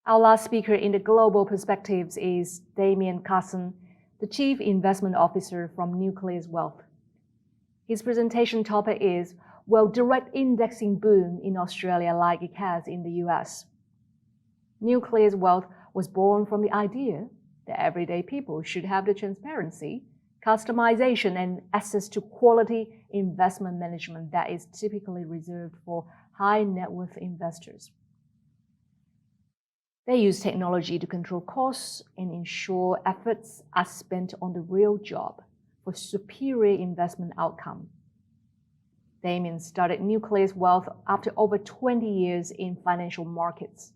Our last speaker in the Global Perspectives is Damien Klassen, the Chief Investment Officer from Nucleus Wealth. His presentation topic is, will direct indexing boom in Australia like it has in the US? Nucleus Wealth was born from the idea that everyday people should have the transparency, customization, and access to quality investment management that is typically reserved for high net worth investors. They use technology to control costs and ensure efforts are spent on the real job for superior investment outcome. Damien started Nucleus Wealth after over 20 years in financial markets.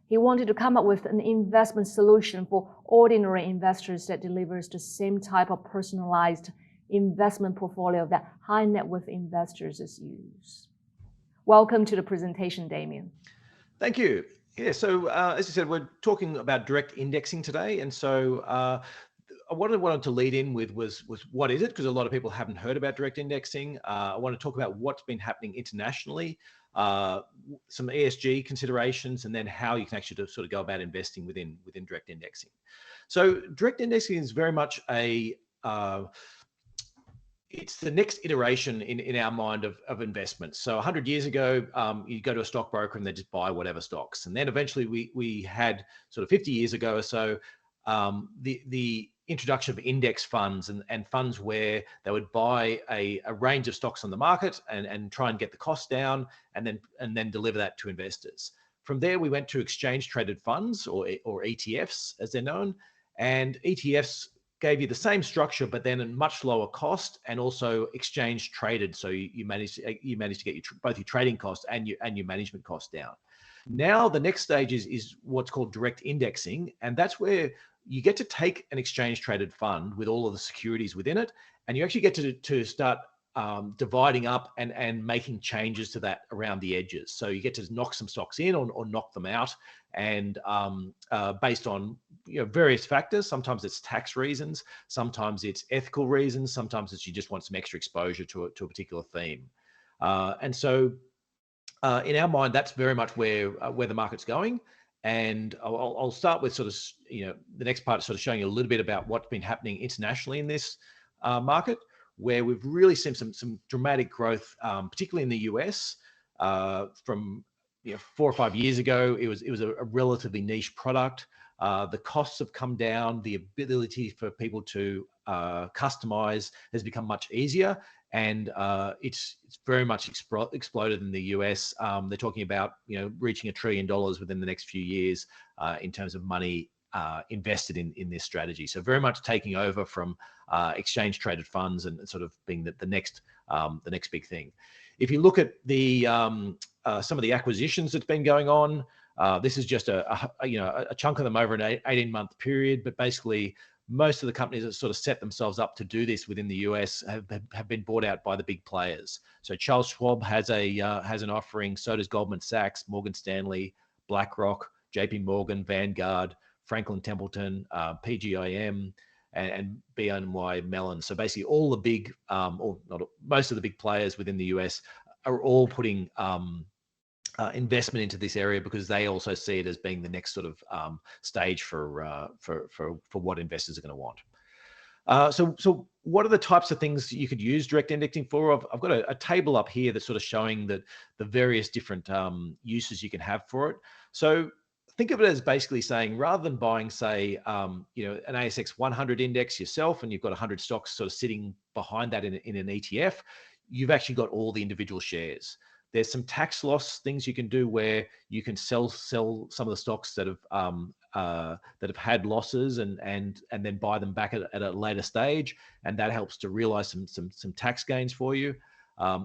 He wanted to come up with an investment solution for ordinary investors that delivers the same type of personalized investment portfolio that high net worth investors use. Welcome to the presentation, Damien. Thank you. Yeah, so as you said, we're talking about direct indexing today. And so what I wanted to lead in with was what is it? Because a lot of people haven't heard about direct indexing. I want to talk about what's been happening internationally, some ESG considerations, and then how you can actually sort of go about investing within direct indexing. So direct indexing is very much it's the next iteration in our mind of investments. So 100 years ago, you go to a stockbroker and they just buy whatever stocks. And then eventually we had sort of 50 years ago or so, the introduction of index funds and funds where they would buy a range of stocks on the market and try and get the cost down and then deliver that to investors. From there, we went to exchange traded funds or ETFs as they're known, and ETFs gave you the same structure, but then a much lower cost and also exchange traded. So you managed to get both your trading costs and your management costs down. Now the next stage is what's called direct indexing, and that's where you get to take an exchange traded fund with all of the securities within it, and you actually get to start dividing up and making changes to that around the edges. So you get to knock some stocks in or knock them out, and based on various factors. Sometimes it's tax reasons, sometimes it's ethical reasons, sometimes it's you just want some extra exposure to a particular theme. And so in our mind, that's very much where the market's going. And I'll start with sort of the next part, sort of showing you a little bit about what's been happening internationally in this market, where we've really seen some dramatic growth, particularly in the US. From 4 or 5 years ago, it was a relatively niche product. The costs have come down. The ability for people to customize has become much easier, and it's very much exploded in the US. They're talking about reaching $1 trillion within the next few years in terms of money invested in this strategy. So very much taking over from exchange traded funds and sort of being the next big thing. If you look at the some of the acquisitions that's been going on, this is just a chunk of them over an 18-month period, but basically most of the companies that sort of set themselves up to do this within the US have been bought out by the big players. So Charles Schwab has an offering, so does Goldman Sachs, Morgan Stanley, BlackRock, JP Morgan, Vanguard, Franklin Templeton, PGIM, and BNY Mellon. So basically all the big, or not most of the big players within the US are all putting investment into this area because they also see it as being the next sort of stage for what investors are going to want. So what are the types of things you could use direct indexing for? I've got a table up here that's sort of showing the various different uses you can have for it. So think of it as basically saying, rather than buying, say, an ASX 100 index yourself, and you've got 100 stocks sort of sitting behind that in an ETF, you've actually got all the individual shares. There's some tax loss things you can do where you can sell some of the stocks that have had losses and then buy them back at a later stage, and that helps to realize some tax gains for you.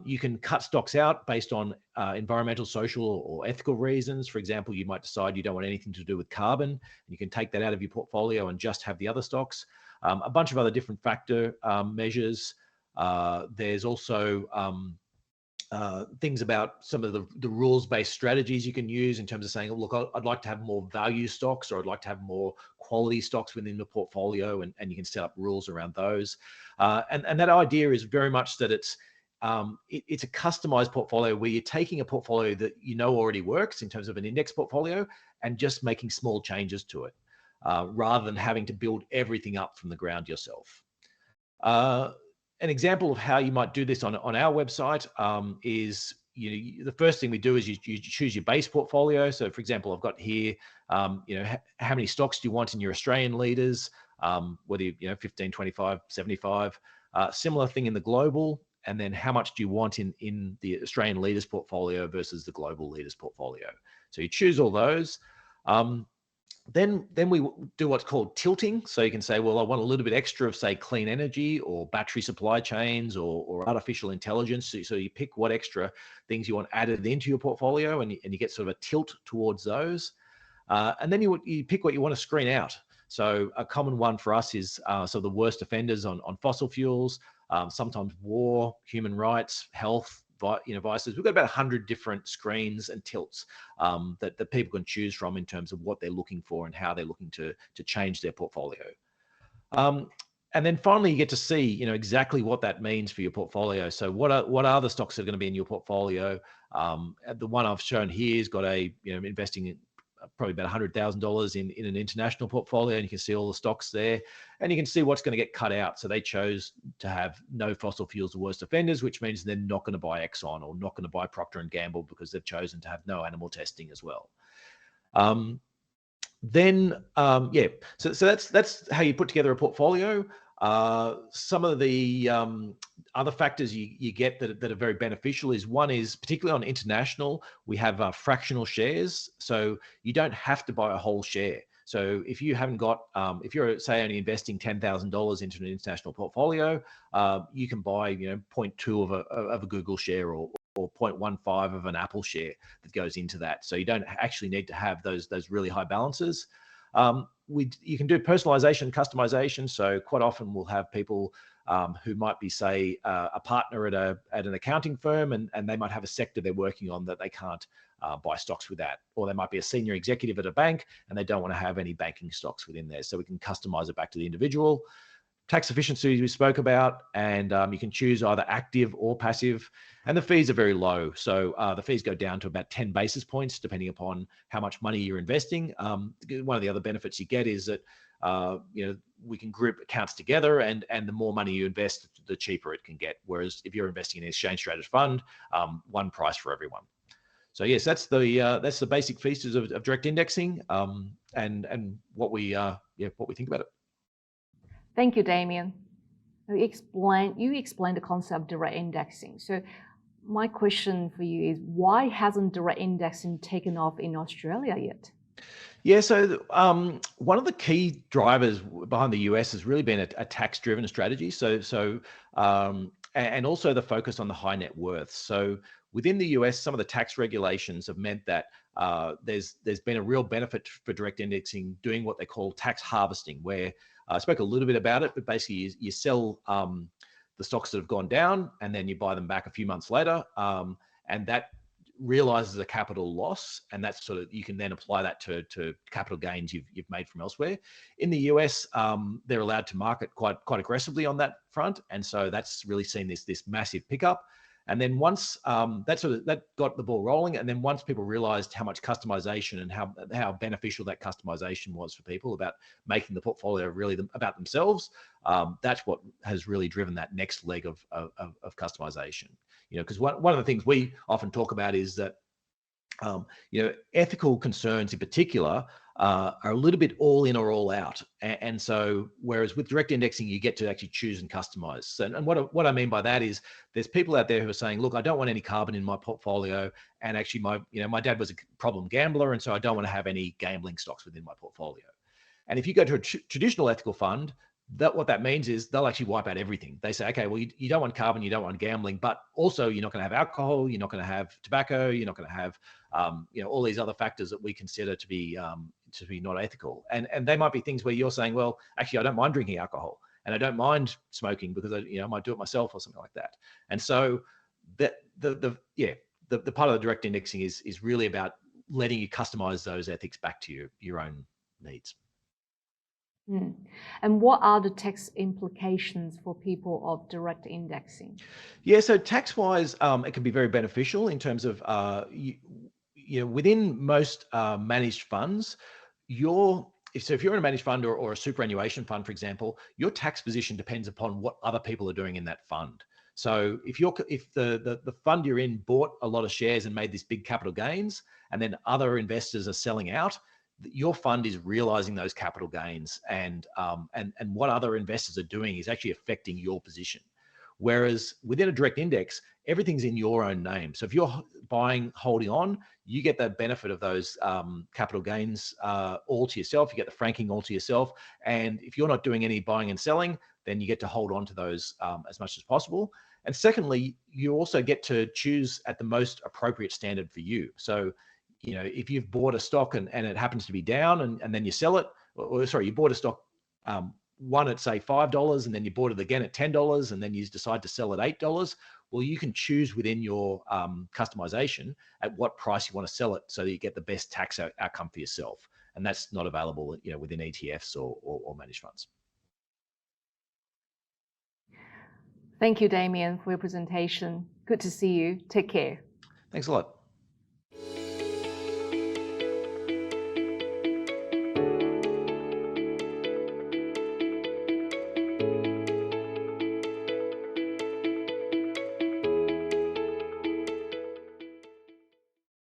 You can cut stocks out based on environmental, social, or ethical reasons. For example, you might decide you don't want anything to do with carbon, and you can take that out of your portfolio and just have the other stocks. A bunch of other different factor measures. There's also things about some of the rules-based strategies you can use in terms of saying, oh, look, I'd like to have more value stocks, or I'd like to have more quality stocks within the portfolio, and you can set up rules around those. And that idea is very much that it's it's a customized portfolio where you're taking a portfolio that you know already works in terms of an index portfolio and just making small changes to it, rather than having to build everything up from the ground yourself. An example of how you might do this on our website is, the first thing we do is you choose your base portfolio. So for example, I've got here, how many stocks do you want in your Australian leaders, whether 15, 25, 75, similar thing in the global, and then how much do you want in the Australian leaders portfolio versus the global leaders portfolio. So you choose all those. Then we do what's called tilting. So you can say, well, I want a little bit extra of, say, clean energy or battery supply chains or artificial intelligence. So you pick what extra things you want added into your portfolio, and you get sort of a tilt towards those. And then you pick what you want to screen out. So a common one for us is sort of the worst offenders on fossil fuels, sometimes war, human rights, health, vices. We've got about 100 different screens and tilts that people can choose from in terms of what they're looking for and how they're looking to change their portfolio. And then finally, you get to see, exactly what that means for your portfolio. So what are the stocks that are going to be in your portfolio? The one I've shown here has got investing in probably about $100,000 in an international portfolio, and you can see all the stocks there, and you can see what's going to get cut out. So they chose to have no fossil fuels, the worst offenders, which means they're not going to buy Exxon or not going to buy Procter & Gamble because they've chosen to have no animal testing as well. So that's how you put together a portfolio. Some of the other factors you get that are very beneficial is, one is, particularly on international, we have fractional shares. So you don't have to buy a whole share. So if you haven't got, if you're, say, only investing $10,000 into an international portfolio, you can buy 0.2 of a Google share or 0.15 of an Apple share that goes into that. So you don't actually need to have those really high balances. You can do personalization, customization. So quite often we'll have people who might be, say, a partner at an accounting firm, and they might have a sector they're working on that they can't buy stocks with that. Or they might be a senior executive at a bank and they don't want to have any banking stocks within there. So we can customize it back to the individual. Tax efficiency we spoke about, and you can choose either active or passive, and the fees are very low. So the fees go down to about 10 basis points, depending upon how much money you're investing. One of the other benefits you get is that we can group accounts together, and the more money you invest, the cheaper it can get. Whereas if you're investing in an exchange traded fund, one price for everyone. So yes, that's the basic features of direct indexing, and what we think about it. Thank you, Damien. You explained the concept of direct indexing. So my question for you is, why hasn't direct indexing taken off in Australia yet? Yeah, so one of the key drivers behind the US has really been a tax-driven strategy. And also the focus on the high net worth. So within the US, some of the tax regulations have meant that there's been a real benefit for direct indexing doing what they call tax harvesting, where I spoke a little bit about it, but basically you sell the stocks that have gone down, and then you buy them back a few months later, and that realizes a capital loss, and that's sort of, you can then apply that to capital gains you've made from elsewhere. In the US, they're allowed to market quite aggressively on that front, and so that's really seen this massive pickup. And then once that got the ball rolling, and then once people realized how much customization and how beneficial that customization was for people about making the portfolio really about themselves, that's what has really driven that next leg of customization. Because one of the things we often talk about is that ethical concerns in particular are a little bit all in or all out. And so, whereas with direct indexing, you get to actually choose and customize. And what I mean by that is there's people out there who are saying, look, I don't want any carbon in my portfolio. And actually my dad was a problem gambler. And so I don't want to have any gambling stocks within my portfolio. And if you go to a traditional ethical fund, what that means is they'll actually wipe out everything. They say, okay, well, you don't want carbon, you don't want gambling, but also you're not going to have alcohol, you're not going to have tobacco, you're not going to have, all these other factors that we consider to be not ethical. And they might be things where you're saying, well, actually, I don't mind drinking alcohol, and I don't mind smoking because I might do it myself or something like that. And so the part of the direct indexing is really about letting you customize those ethics back to your own needs. And what are the tax implications for people of direct indexing? Yeah, so tax-wise, it can be very beneficial in terms of, within most managed funds, if you're in a managed fund or a superannuation fund, for example, your tax position depends upon what other people are doing in that fund. So if the fund you're in bought a lot of shares and made this big capital gains, and then other investors are selling out, your fund is realizing those capital gains, and what other investors are doing is actually affecting your position. Whereas within a direct index, everything's in your own name. So if you're holding on, you get the benefit of those capital gains all to yourself. You get the franking all to yourself. And if you're not doing any buying and selling, then you get to hold on to those as much as possible. And secondly, you also get to choose at the most appropriate standard for you. So, if you've bought a stock and it happens to be down and then you sell it, you bought a stock one at say $5 and then you bought it again at $10 and then you decide to sell at $8, well, you can choose within your customization at what price you want to sell it so that you get the best tax outcome for yourself. And that's not available, within ETFs or managed funds. Thank you, Damien, for your presentation. Good to see you. Take care. Thanks a lot.